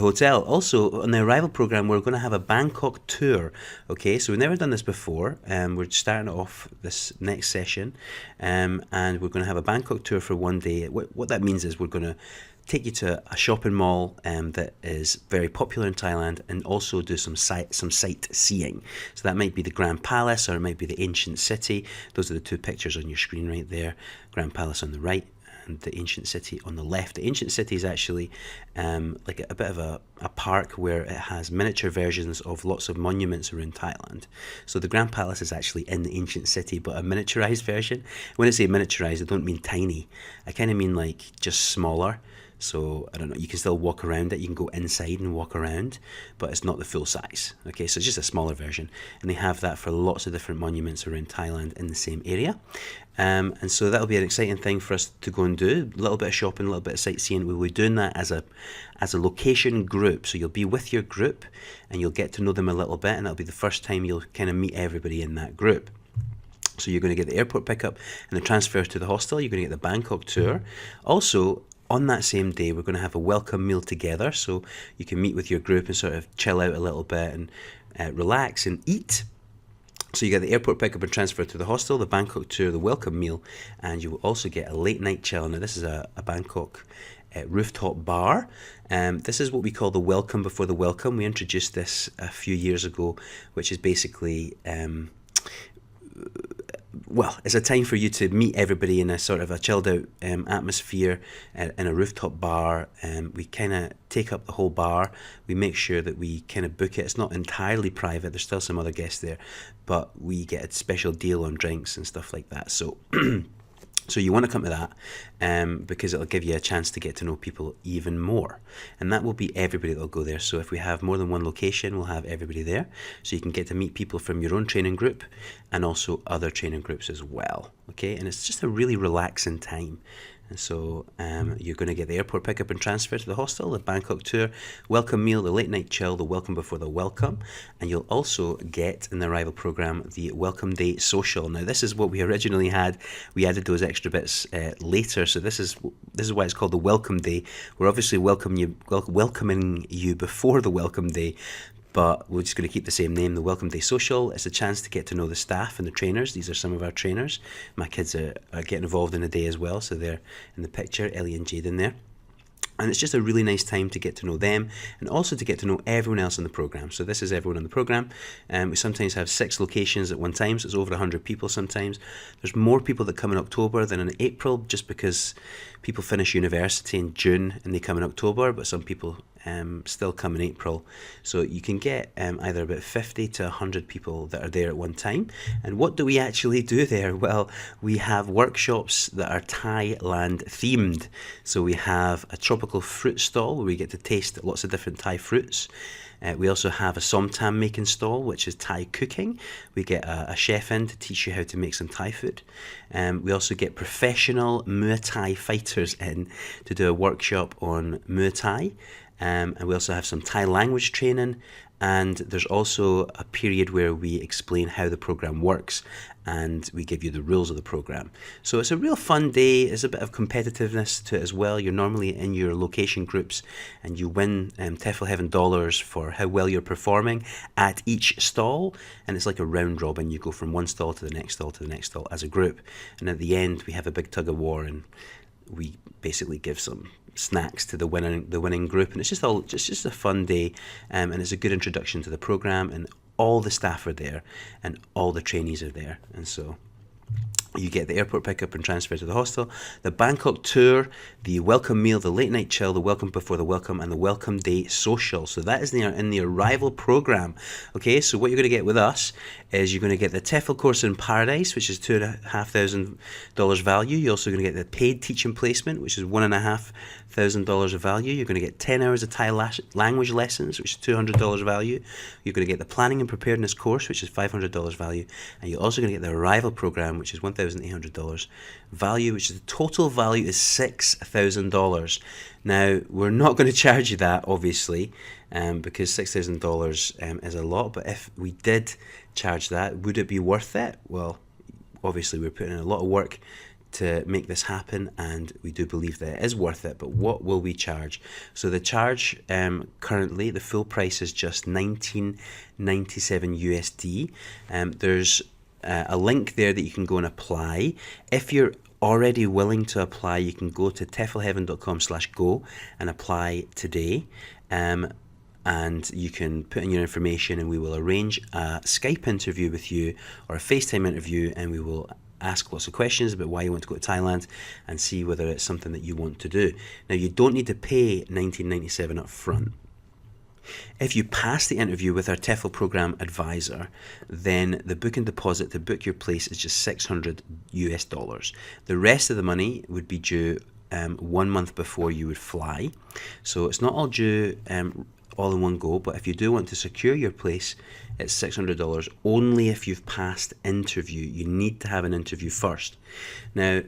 hotel. Also, on the arrival program, we're going to have a Bangkok tour. Okay, so we've never done this before. We're starting off this next session, and we're going to have a Bangkok tour for one day. What that means is we're going to take you to a shopping mall that is very popular in Thailand, and also do some sightseeing. So that might be the Grand Palace, or it might be the ancient city. Those are the two pictures on your screen right there. Grand Palace on the right and the ancient city on the left. The ancient city is actually like a bit of a park where it has miniature versions of lots of monuments around Thailand. So the Grand Palace is actually in the ancient city, but a miniaturized version. When I say miniaturized, I don't mean tiny. I kind of mean like just smaller. So, I don't know, you can still walk around it, you can go inside and walk around, but it's not the full size. Okay, so it's just a smaller version. And they have that for lots of different monuments around Thailand in the same area. And so that'll be an exciting thing for us to go and do. A little bit of shopping, a little bit of sightseeing. We'll be doing that as a location group. So you'll be with your group and you'll get to know them a little bit, and that'll be the first time you'll kind of meet everybody in that group. So you're going to get the airport pickup and the transfer to the hostel. You're going to get the Bangkok tour. Also, on that same day, we're going to have a welcome meal together, so you can meet with your group and sort of chill out a little bit and relax and eat. So you get the airport pickup and transfer to the hostel, the Bangkok tour, the welcome meal, and you will also get a late night chill. Now this is a Bangkok rooftop bar. This is what we call the welcome before the welcome. We introduced this a few years ago, which is basically well, it's a time for you to meet everybody in a sort of a chilled out atmosphere in a rooftop bar. We kind of take up the whole bar. We make sure that we kind of book it. It's not entirely private. There's still some other guests there, but we get a special deal on drinks and stuff like that. So So you want to come to that because it'll give you a chance to get to know people even more. And that will be everybody that will go there. So if we have more than one location, we'll have everybody there. So you can get to meet people from your own training group and also other training groups as well. Okay, and it's just a really relaxing time. And so you're going to get the airport pickup and transfer to the hostel, the Bangkok tour, welcome meal, the late night chill, the welcome before the welcome. And you'll also get in the arrival program the welcome day social. Now this is what we originally had. We added those extra bits later. So this is why it's called the welcome day. We're obviously welcoming you before the welcome day, but we're just going to keep the same name, the Welcome Day Social. It's a chance to get to know the staff and the trainers. These are some of our trainers. My kids are getting involved in the day as well, so they're in the picture, Ellie and Jaden there. And it's just a really nice time to get to know them and also to get to know everyone else in the program. So this is everyone in the program. We sometimes have 6 locations at one time, so it's over 100 people sometimes. There's more people that come in October than in April, just because people finish university in June and they come in October, but some people still come in April. So you can get either about 50 to 100 people that are there at one time. And what do we actually do there? Well, we have workshops that are Thailand themed. So we have a tropical fruit stall where we get to taste lots of different Thai fruits. We also have a somtam making stall, which is Thai cooking. We get a chef in to teach you how to make some Thai food. We also get professional Muay Thai fighters in to do a workshop on Muay Thai. And we also have some Thai language training, and there's also a period where we explain how the program works and we give you the rules of the program. So it's a real fun day. There's a bit of competitiveness to it as well. You're normally in your location groups and you win Tefl Heaven dollars for how well you're performing at each stall, and it's like a round robin. You go from one stall to the next stall to the next stall as a group, and at the end we have a big tug of war and we basically give some snacks to the winning group, and it's just a fun day, and it's a good introduction to the program, and all the staff are there and all the trainees are there. And so you get the airport pickup and transfer to the hostel, the Bangkok tour, the welcome meal, the late night chill, the welcome before the welcome, and the welcome day social. So that is in the arrival program. Okay, so what you're going to get with us is you're going to get the Tefl course in Paradise, which is $2,500 value. You're also going to get the paid teaching placement, which is $1,500 of value. You're going to get 10 hours of Thai language lessons, which is $200 value. You're going to get the planning and preparedness course, which is $500 value. And you're also going to get the arrival program, which is $1,800 value, which is the total value is $6,000. Now, we're not going to charge you that, obviously, because $6,000 is a lot, but if we did charge that, would it be worth it? Well, obviously we're putting in a lot of work to make this happen, and we do believe that it is worth it. But what will we charge? So the charge currently, the full price is just $19.97 USD. There's a link there that you can go and apply. If you're already willing to apply, you can go to teflheaven.com/go and apply today. And you can put in your information and we will arrange a Skype interview with you or a FaceTime interview, and we will ask lots of questions about why you want to go to Thailand and see whether it's something that you want to do. Now, you don't need to pay $19.97 up front. If you pass the interview with our Tefl program advisor, then the booking deposit to book your place is just $600. The rest of the money would be due 1 month before you would fly. So it's not all due all in one go, but if you do want to secure your place, it's $600 only if you've passed interview. You need to have an interview first. Now,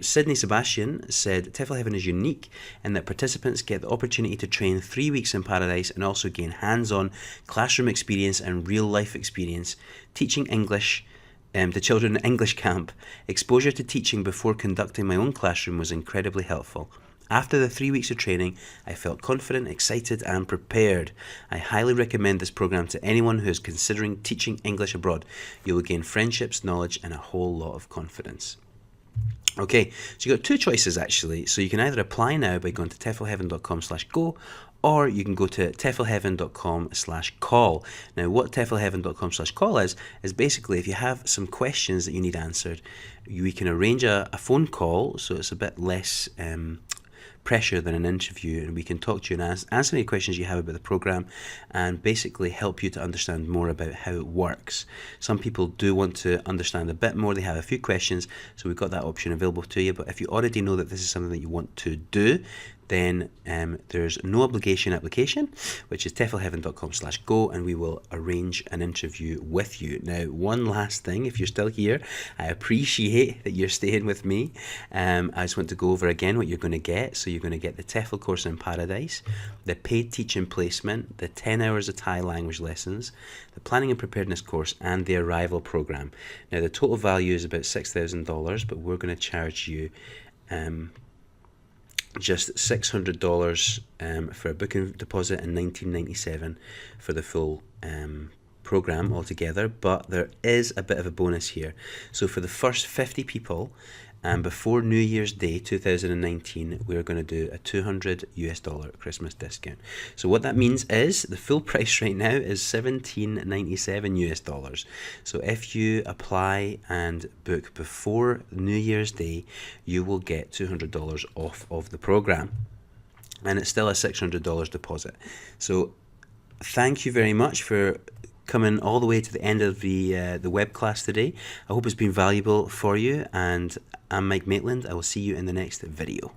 Sydney Sebastian said Tefl Heaven is unique in that participants get the opportunity to train 3 weeks in paradise and also gain hands-on classroom experience and real-life experience teaching English to children in English camp. Exposure to teaching before conducting my own classroom was incredibly helpful. After the 3 weeks of training, I felt confident, excited and prepared. I highly recommend this program to anyone who is considering teaching English abroad. You will gain friendships, knowledge and a whole lot of confidence. Okay, so you've got two choices actually. So you can either apply now by going to teflheaven.com/go, or you can go to teflheaven.com/call. Now, what teflheaven.com/call is basically if you have some questions that you need answered, we can arrange a phone call, so it's a bit less pressure than an interview, and we can talk to you and answer any questions you have about the program and basically help you to understand more about how it works. Some people do want to understand a bit more, they have a few questions, so we've got that option available to you. But if you already know that this is something that you want to do, then there's no obligation application, which is teflheaven.com/go, and we will arrange an interview with you. Now, one last thing, if you're still here, I appreciate that you're staying with me. I just want to go over again what you're going to get. So you're going to get the Tefl course in Paradise, the paid teaching placement, the 10 hours of Thai language lessons, the planning and preparedness course, and the arrival program. Now, the total value is about $6,000, but we're going to charge you just $600 for a booking deposit and $19.97 for the full program altogether. But there is a bit of a bonus here. So for the first 50 people, before New Year's Day 2019, we're going to do a $200 Christmas discount. So what that means is the full price right now is $17.97. So if you apply and book before New Year's Day, you will get $200 off of the program, and it's still a $600 deposit. So thank you very much for coming all the way to the end of the web class today. I hope it's been valuable for you, and I'm Mike Maitland. I will see you in the next video.